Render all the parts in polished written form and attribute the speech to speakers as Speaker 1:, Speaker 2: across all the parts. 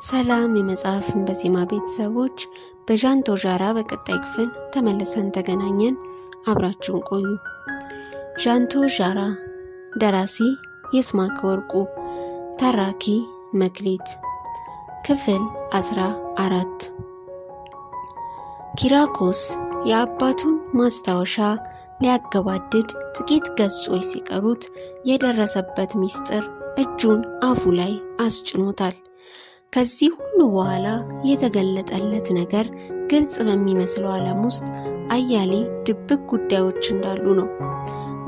Speaker 1: ሰላም የመጽሐፍን በዜማ ቤተሰቦች በዣንቶ ዣራ በቀጣይ ክፍል ተመልሰን ተገናኘን። አብራችሁን ቆዩ። ዣንቶ ዣራ ደራሲ ይስማዕከ ወርቁ፣ ተራኪ መክሊት። ክፍል 14። ኪራኮስ የአባቱን ማስታወሻ ሊያገባድድ ጥቂት ገጾች ሲቀሩት የደረሰበት ሚስጥር እጁን አፉ ላይ አስጭኖታል። ከዚህ ሁሉ በኋላ የተገለጠለት ነገር ግልጽ በሚመስለው ዓለም ውስጥ አያሌ ድብቅ ጉዳዮች እንዳሉ ነው።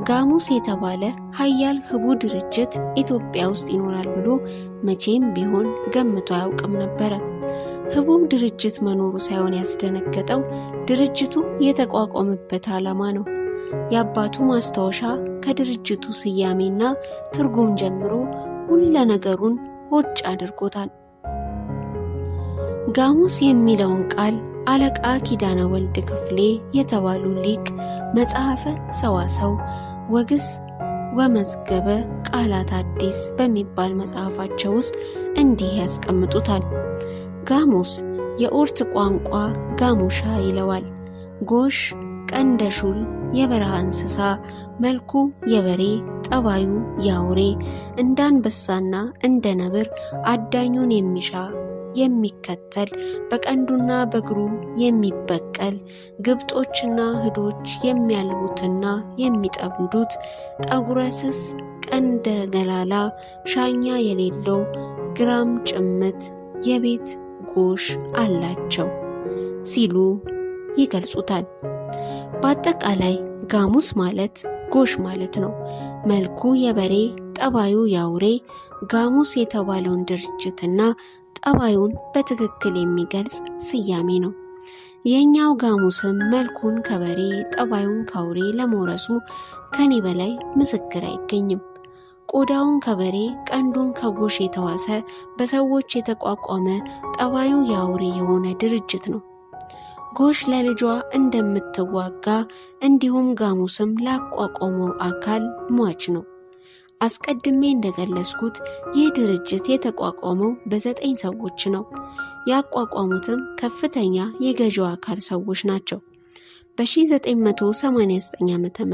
Speaker 1: ጋሙስ የተባለ ኃያል ህቡ ድርጅት ኢትዮጵያ ውስጥ ይኖራል ብሎ መቼም ቢሆን ገምቶ አያውቅም ነበረ። ህቡ ድርጅት መኖሩ ሳይሆን ያስደነገጠው ድርጅቱ የተቋቋመበት ዓላማ ነው። የአባቱ ማስታወሻ ከድርጅቱ ስያሜና ትርጉም ጀምሮ ሁሉ ነገሩን ሆጭ አድርጎታል። ጋሙስ የሚለውን ቃል አለቃ ኪዳነ ወልድ ክፍሌ የተባሉ ሊቅ መጽሐፈ ሰዋሰው ወግስ ወመዝገበ ቃላት አዲስ በሚባል መጽሐፋቸው ውስጥ እንዲህ ያስቀምጡታል። ጋሙስ የኦርት ቋንቋ ጋሙሻ ይለዋል። ጎሽ ቀንደሹል የበረሃ እንስሳ፣ መልኩ የበሬ፣ ጠባዩ ያውሬ፣ እንዳንበሳና እንደ ነብር አዳኙን የሚሻ የሚከተል፣ በቀንዱና በእግሩ የሚበቀል፣ ግብጦችና ህዶች የሚያልቡትና የሚጠምዱት፣ ጠጉረ ስስ ቀንደ ገላላ፣ ሻኛ የሌለው ግራም ጭምት የቤት ጎሽ አላቸው ሲሉ ይገልጹታል። በአጠቃላይ ጋሙስ ማለት ጎሽ ማለት ነው። መልኩ የበሬ ጠባዩ ያውሬ ጋሙስ የተባለውን ድርጅትና ጠባዩን በትክክል የሚገልጽ ስያሜ ነው። የኛው ጋሙስም መልኩን ከበሬ ጠባዩን ካውሬ ለመውረሱ ከኔ በላይ ምስክር አይገኝም። ቆዳውን ከበሬ ቀንዱን ከጎሽ የተዋሰ በሰዎች የተቋቋመ ጠባዩ ያውሬ የሆነ ድርጅት ነው። ጎሽ ለልጇ እንደምትዋጋ እንዲሁም ጋሙስም ላቋቋመው አካል ሟች ነው። አስቀድሜ እንደገለጽኩት ይህ ድርጅት የተቋቋመው በ9 ሰዎች ነው። ያቋቋሙትም ከፍተኛ የገዢው አካል ሰዎች ናቸው። በ1989 ዓ.ም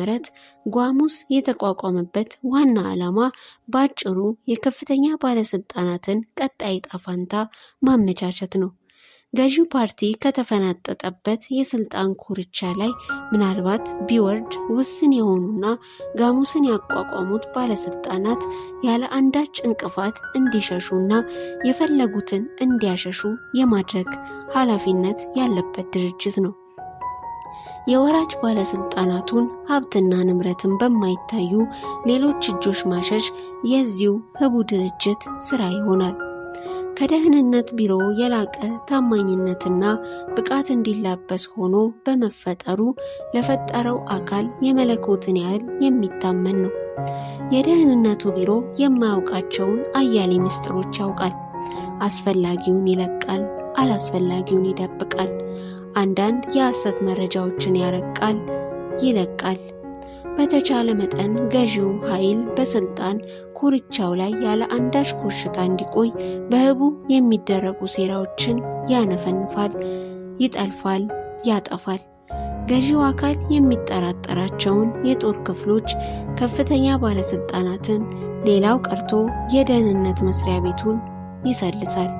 Speaker 1: ጋሙስ የተቋቋመበት ዋና ዓላማ ባጭሩ የከፍተኛ ባለስልጣናትን ቀጣይ ዕጣ ፈንታ ማመቻቸት ነው። ገዢው ፓርቲ ከተፈናጠጠበት የስልጣን ኮርቻ ላይ ምናልባት ቢወርድ ውስን የሆኑና ጋሙስን ያቋቋሙት ባለስልጣናት ያለ አንዳች እንቅፋት እንዲሸሹና የፈለጉትን እንዲያሸሹ የማድረግ ኃላፊነት ያለበት ድርጅት ነው። የወራጅ ባለስልጣናቱን ሀብትና ንብረትን በማይታዩ ሌሎች እጆች ማሸሽ የዚሁ ህቡ ድርጅት ስራ ይሆናል። ከደህንነት ቢሮ የላቀ ታማኝነትና ብቃት እንዲላበስ ሆኖ በመፈጠሩ ለፈጠረው አካል የመለኮትን ያህል የሚታመን ነው። የደህንነቱ ቢሮ የማያውቃቸውን አያሌ ምስጢሮች ያውቃል። አስፈላጊውን ይለቃል፣ አላስፈላጊውን ይደብቃል። አንዳንድ የሐሰት መረጃዎችን ያረቃል፣ ይለቃል። በተቻለ መጠን ገዢው ኃይል በስልጣን ኮርቻው ላይ ያለ አንዳች ኮሽታ እንዲቆይ በህቡ የሚደረጉ ሴራዎችን ያነፈንፋል፣ ይጠልፋል፣ ያጠፋል። ገዢው አካል የሚጠራጠራቸውን የጦር ክፍሎች፣ ከፍተኛ ባለስልጣናትን፣ ሌላው ቀርቶ የደህንነት መስሪያ ቤቱን ይሰልሳል።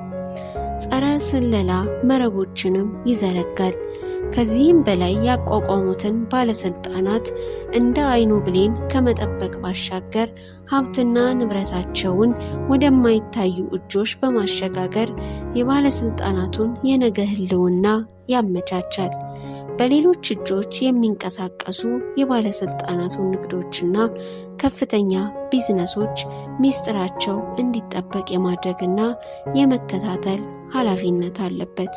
Speaker 1: ጸረ ስለላ መረቦችንም ይዘረጋል። ከዚህም በላይ ያቋቋሙትን ባለስልጣናት እንደ አይኑ ብሌን ከመጠበቅ ባሻገር ሀብትና ንብረታቸውን ወደማይታዩ እጆች በማሸጋገር የባለስልጣናቱን የነገ ህልውና ያመቻቻል። በሌሎች እጆች የሚንቀሳቀሱ የባለስልጣናቱን ንግዶችና ከፍተኛ ቢዝነሶች ሚስጥራቸው እንዲጠበቅ የማድረግና የመከታተል ኃላፊነት አለበት።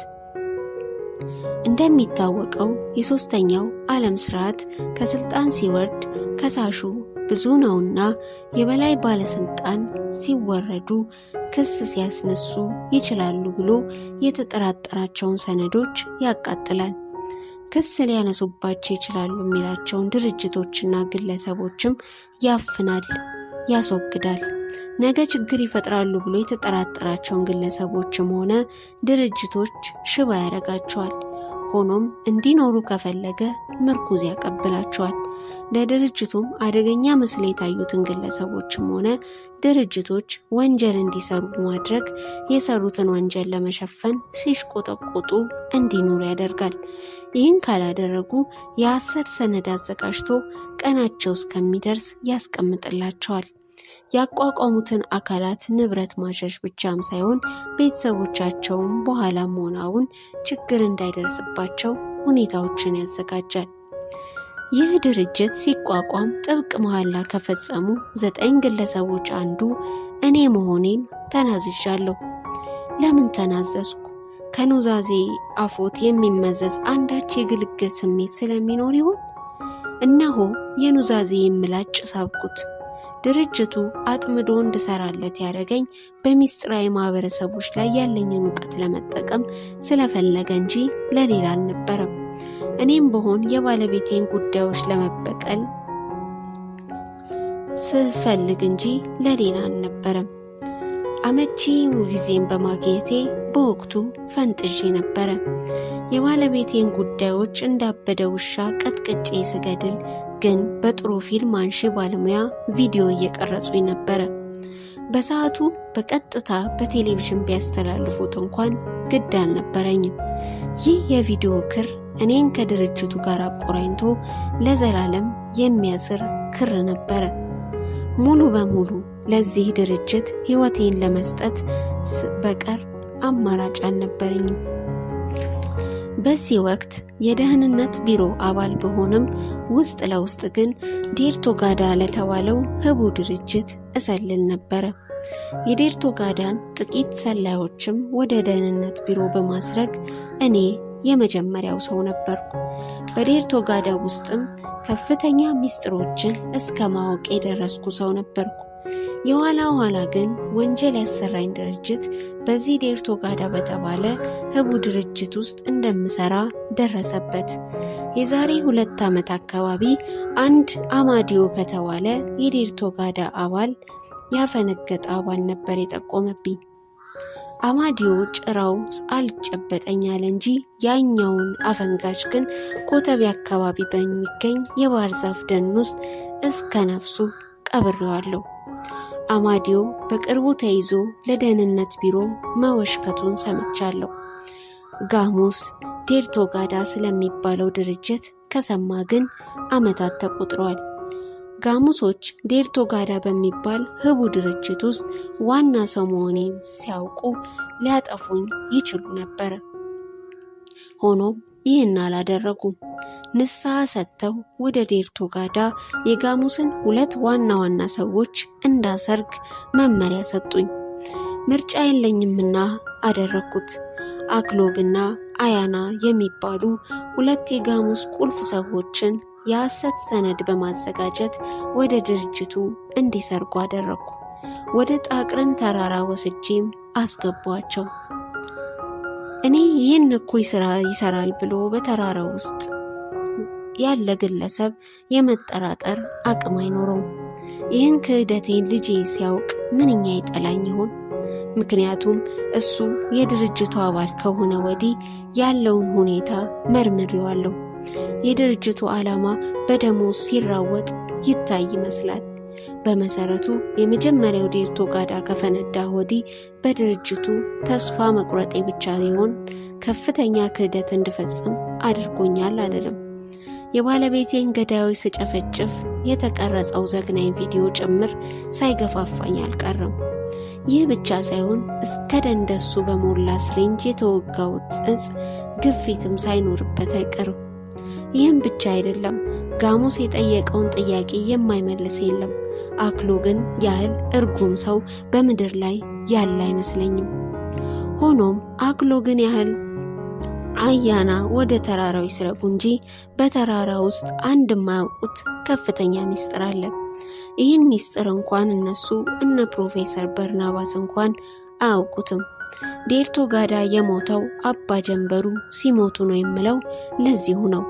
Speaker 1: እንደሚታወቀው የሶስተኛው ዓለም ስርዓት ከስልጣን ሲወርድ ከሳሹ ብዙ ነውና የበላይ ባለስልጣን ሲወረዱ ክስ ሲያስነሱ ይችላሉ ብሎ የተጠራጠራቸውን ሰነዶች ያቃጥላል። ክስ ሊያነሱባቸው ይችላሉ የሚላቸውን ድርጅቶችና ግለሰቦችም ያፍናል፣ ያስወግዳል፣ ነገ ችግር ይፈጥራሉ ብሎ የተጠራጠራቸውን ግለሰቦችም ሆነ ድርጅቶች ሽባ ያደርጋቸዋል። ሆኖም እንዲኖሩ ከፈለገ ምርኩዝ ያቀብላቸዋል። ለድርጅቱም አደገኛ መስለው የታዩትን ግለሰቦችም ሆነ ድርጅቶች ወንጀል እንዲሰሩ በማድረግ የሰሩትን ወንጀል ለመሸፈን ሲሽቆጠቆጡ እንዲኖሩ ያደርጋል። ይህን ካላደረጉ የሐሰት ሰነድ አዘጋጅቶ ቀናቸው እስከሚደርስ ያስቀምጥላቸዋል። ያቋቋሙትን አካላት ንብረት ማሸሽ ብቻም ሳይሆን ቤተሰቦቻቸውም በኋላም ሆነ አሁን ችግር እንዳይደርስባቸው ሁኔታዎችን ያዘጋጃል። ይህ ድርጅት ሲቋቋም ጥብቅ መሐላ ከፈጸሙ 9 ግለሰቦች አንዱ እኔ መሆኔን ተናዝዣለሁ። ለምን ተናዘዝኩ? ከኑዛዜ አፎት የሚመዘዝ አንዳች የግልግል ስሜት ስለሚኖር ይሆን? እነሆ የኑዛዜ ምላጭ ሳብኩት። ድርጅቱ አጥምዶ እንድሰራለት ያደረገኝ በሚስጥራዊ ማህበረሰቦች ላይ ያለኝን ዕውቀት ለመጠቀም ስለፈለገ እንጂ ለሌላ አልነበረም። እኔም በሆን የባለቤቴን ጉዳዮች ለመበቀል ስፈልግ እንጂ ለሌላ አልነበረም። አመቺ ጊዜን በማግኘቴ በወቅቱ ፈንጥዤ ነበረ። የባለቤቴን ጉዳዮች እንዳበደ ውሻ ቀጥቅጬ ስገድል ግን በጥሩ ፊልም አንሺ ባለሙያ ቪዲዮ እየቀረጹኝ ነበረ። በሰዓቱ በቀጥታ በቴሌቪዥን ቢያስተላልፉት እንኳን ግድ አልነበረኝም። ይህ የቪዲዮ ክር እኔን ከድርጅቱ ጋር አቆራኝቶ ለዘላለም የሚያስር ክር ነበረ። ሙሉ በሙሉ ለዚህ ድርጅት ሕይወቴን ለመስጠት በቀር አማራጭ አልነበረኝም። በዚህ ወቅት የደህንነት ቢሮ አባል በሆነም ውስጥ ለውስጥ ግን ዴርቶጋዳ ለተባለው ህቡ ድርጅት እሰልል ነበረ። የዴርቶጋዳን ጥቂት ሰላዮችም ወደ ደህንነት ቢሮ በማስረግ እኔ የመጀመሪያው ሰው ነበርኩ። በዴርቶጋዳ ውስጥም ከፍተኛ ሚስጥሮችን እስከ ማወቅ የደረስኩ ሰው ነበርኩ። የኋላ ኋላ ግን ወንጀል ያሰራኝ ድርጅት በዚህ ዴርቶጋዳ በተባለ ህቡ ድርጅት ውስጥ እንደምሰራ ደረሰበት። የዛሬ 2 ዓመት አካባቢ አንድ አማዲዮ ከተባለ የዴርቶጋዳ አባል ያፈነገጠ አባል ነበር የጠቆመብኝ። አማዲዮ ጭራው አልጨበጠኝ አለ እንጂ ያኛውን አፈንጋጭ ግን ኮተቤ አካባቢ በሚገኝ የባህር ዛፍ ደን ውስጥ እስከ ነፍሱ ቀብሬዋለሁ። አማዲዮ በቅርቡ ተይዞ ለደህንነት ቢሮ መወሽከቱን ሰምቻለሁ። ጋሙስ ዴርቶጋዳ ስለሚባለው ድርጅት ከሰማ ግን ዓመታት ተቆጥረዋል። ጋሙሶች ዴርቶጋዳ በሚባል ህቡ ድርጅት ውስጥ ዋና ሰው መሆኔን ሲያውቁ ሊያጠፉኝ ይችሉ ነበር። ሆኖም ይህን አላደረጉም። ንስሐ ሰጥተው ወደ ዴርቶጋዳ የጋሙስን 2 ዋና ዋና ሰዎች እንዳሰርግ መመሪያ ሰጡኝ። ምርጫ የለኝምና አደረኩት። አክሎግና አያና የሚባሉ 2 የጋሙስ ቁልፍ ሰዎችን የሐሰት ሰነድ በማዘጋጀት ወደ ድርጅቱ እንዲሰርጉ አደረኩ። ወደ ጣቅርን ተራራ ወስጄም አስገቧቸው። እኔ ይህን እኩይ ስራ ይሰራል ብሎ በተራራው ውስጥ ያለ ግለሰብ የመጠራጠር አቅም አይኖረውም። ይህን ክህደቴን ልጄ ሲያውቅ ምንኛ ይጠላኝ ይሆን? ምክንያቱም እሱ የድርጅቱ አባል ከሆነ ወዲህ ያለውን ሁኔታ መርምሬዋለሁ። የድርጅቱ ዓላማ በደሞዝ ሲራወጥ ይታይ ይመስላል። በመሰረቱ የመጀመሪያው ዴርቶጋዳ ከፈነዳ ወዲህ በድርጅቱ ተስፋ መቁረጤ ብቻ ሲሆን ከፍተኛ ክህደት እንድፈጽም አድርጎኛል አልልም። የባለቤቴን ገዳዮች ስጨፈጭፍ የተቀረጸው ዘግናኝ ቪዲዮ ጭምር ሳይገፋፋኝ አልቀረም። ይህ ብቻ ሳይሆን እስከ ደንደሱ በሞላ ስሪንጅ የተወጋው ጽጽ ግፊትም ሳይኖርበት አይቀርም። ይህም ብቻ አይደለም፣ ጋሙስ የጠየቀውን ጥያቄ የማይመልስ የለም። አክሎግን ያህል እርጉም ሰው በምድር ላይ ያለ አይመስለኝም። ሆኖም አክሎግን ያህል አያና ወደ ተራራው ይስረጉ እንጂ በተራራ ውስጥ አንድ የማያውቁት ከፍተኛ ሚስጥር አለ። ይህን ሚስጥር እንኳን እነሱ እነ ፕሮፌሰር በርናባስ እንኳን አያውቁትም። ዴርቶጋዳ የሞተው አባ ጀንበሩ ሲሞቱ ነው የምለው ለዚሁ ነው።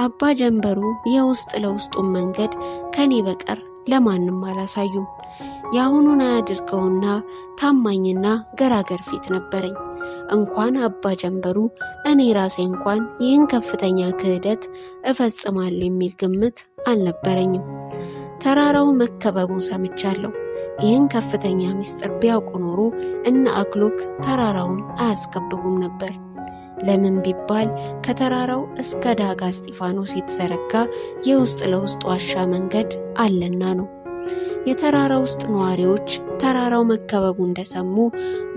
Speaker 1: አባ ጀንበሩ የውስጥ ለውስጡን መንገድ ከኔ በቀር ለማንም አላሳዩም። ያሁኑን አያድርገውና ታማኝና ገራገር ፊት ነበረኝ። እንኳን አባ ጀንበሩ እኔ ራሴ እንኳን ይህን ከፍተኛ ክህደት እፈጽማለሁ የሚል ግምት አልነበረኝም። ተራራው መከበቡን ሰምቻለሁ። ይህን ከፍተኛ ምስጢር ቢያውቁ ኖሮ እነ አክሎክ ተራራውን አያስከብቡም ነበር። ለምን ቢባል ከተራራው እስከ ዳጋ እስጢፋኖስ የተዘረጋ የውስጥ ለውስጥ ዋሻ መንገድ አለና ነው። የተራራው ውስጥ ነዋሪዎች ተራራው መከበቡ እንደሰሙ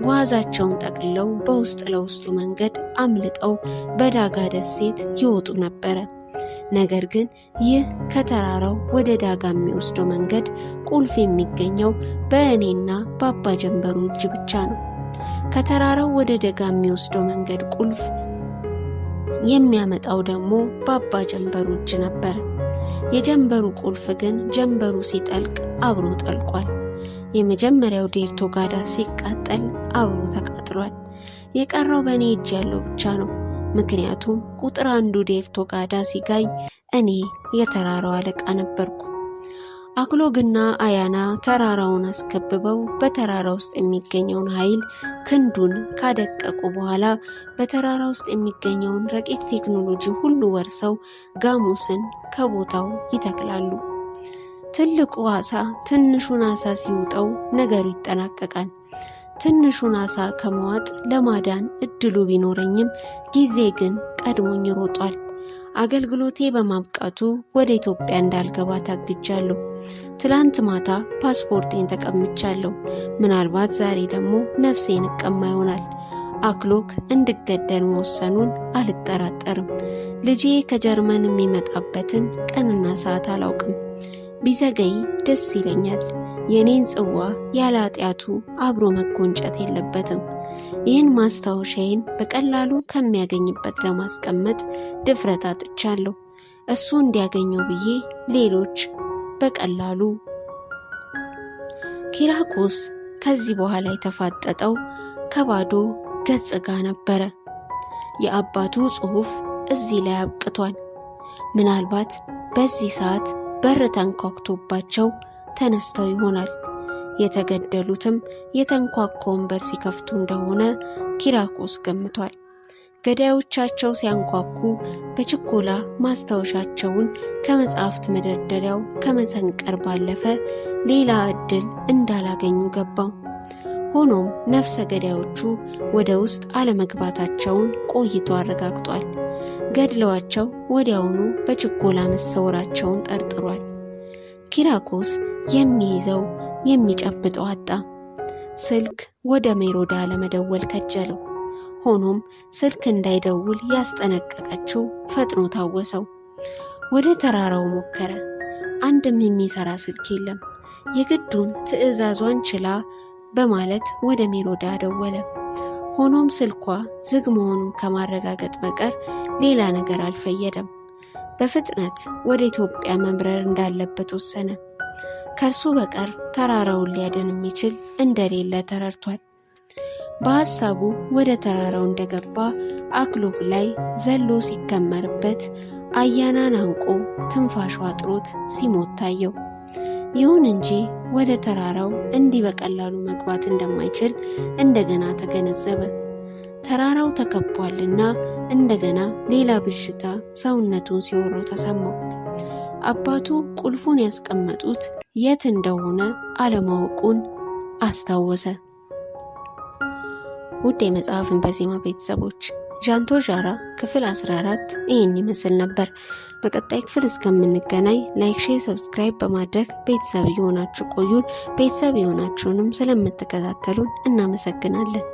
Speaker 1: ጓዛቸውን ጠቅልለው በውስጥ ለውስጡ መንገድ አምልጠው በዳጋ ደሴት ይወጡ ነበረ። ነገር ግን ይህ ከተራራው ወደ ዳጋ የሚወስደው መንገድ ቁልፍ የሚገኘው በእኔና በአባ ጀንበሩ እጅ ብቻ ነው። ከተራራው ወደ ዳጋ የሚወስደው መንገድ ቁልፍ የሚያመጣው ደግሞ በአባ ጀንበሩ እጅ ነበር። የጀንበሩ ቁልፍ ግን ጀንበሩ ሲጠልቅ አብሮ ጠልቋል። የመጀመሪያው ዴርቶ ጋዳ ሲቃጠል አብሮ ተቃጥሏል። የቀረው በእኔ እጅ ያለው ብቻ ነው። ምክንያቱም ቁጥር 1 ዴርቶ ጋዳ ሲጋይ እኔ የተራራው አለቃ ነበርኩ። አክሎግና አያና ተራራውን አስከብበው በተራራ ውስጥ የሚገኘውን ኃይል ክንዱን ካደቀቁ በኋላ በተራራ ውስጥ የሚገኘውን ረቂቅ ቴክኖሎጂ ሁሉ ወርሰው ጋሙስን ከቦታው ይተክላሉ። ትልቁ አሳ ትንሹን አሳ ሲውጠው ነገሩ ይጠናቀቃል። ትንሹን አሳ ከመዋጥ ለማዳን እድሉ ቢኖረኝም ጊዜ ግን ቀድሞኝ ሮጧል። አገልግሎቴ በማብቃቱ ወደ ኢትዮጵያ እንዳልገባ ታግጃለሁ። ትላንት ማታ ፓስፖርቴን ተቀምቻለሁ። ምናልባት ዛሬ ደግሞ ነፍሴን እቀማ ይሆናል። አክሎክ እንድገደል መወሰኑን አልጠራጠርም። ልጄ ከጀርመን የሚመጣበትን ቀንና ሰዓት አላውቅም። ቢዘገይ ደስ ይለኛል። የኔን ጽዋ ያለ ኃጢአቱ አብሮ መጎንጨት የለበትም። ይህን ማስታወሻዬን በቀላሉ ከሚያገኝበት ለማስቀመጥ ድፍረት አጥቻለሁ። እሱ እንዲያገኘው ብዬ ሌሎች በቀላሉ። ኪራኮስ ከዚህ በኋላ የተፋጠጠው ከባዶ ገጽ ጋር ነበረ። የአባቱ ጽሑፍ እዚህ ላይ አብቅቷል። ምናልባት በዚህ ሰዓት በር ተንኳኩቶባቸው ተነስተው ይሆናል። የተገደሉትም የተንኳኳውን በር ሲከፍቱ እንደሆነ ኪራኮስ ገምቷል። ገዳዮቻቸው ሲያንኳኩ በችኮላ ማስታወሻቸውን ከመጽሐፍት መደርደሪያው ከመሰንቀር ባለፈ ሌላ እድል እንዳላገኙ ገባው። ሆኖም ነፍሰ ገዳዮቹ ወደ ውስጥ አለመግባታቸውን ቆይቶ አረጋግጧል። ገድለዋቸው ወዲያውኑ በችኮላ መሰወራቸውን ጠርጥሯል። ኪራኮስ የሚይዘው የሚጨብጠው አጣ። ስልክ ወደ ሜሮዳ ለመደወል ከጀለው። ሆኖም ስልክ እንዳይደውል ያስጠነቀቀችው ፈጥኖ ታወሰው። ወደ ተራራው ሞከረ። አንድም የሚሰራ ስልክ የለም። የግዱን ትዕዛዟን ችላ በማለት ወደ ሜሮዳ ደወለ። ሆኖም ስልኳ ዝግ መሆኑን ከማረጋገጥ በቀር ሌላ ነገር አልፈየደም። በፍጥነት ወደ ኢትዮጵያ መብረር እንዳለበት ወሰነ። ከእርሱ በቀር ተራራውን ሊያድን የሚችል እንደሌለ ተረድቷል። በሐሳቡ ወደ ተራራው እንደገባ አክሎክ ላይ ዘሎ ሲከመርበት አያናን አንቆ ትንፋሹ አጥሮት ሲሞት ታየው። ይሁን እንጂ ወደ ተራራው እንዲህ በቀላሉ መግባት እንደማይችል እንደገና ተገነዘበ። ተራራው ተከቧልና እንደገና ሌላ ብዥታ ሰውነቱን ሲወረው ተሰማው። አባቱ ቁልፉን ያስቀመጡት የት እንደሆነ አለማወቁን አስታወሰ። ውድ የመጽሐፍን በዜማ ቤተሰቦች ዣንቶ ዣራ ክፍል 14 ይህን ይመስል ነበር። በቀጣይ ክፍል እስከምንገናኝ ላይክ፣ ሼር፣ ሰብስክራይብ በማድረግ ቤተሰብ የሆናችሁ ቆዩን። ቤተሰብ የሆናችሁንም ስለምትከታተሉን እናመሰግናለን።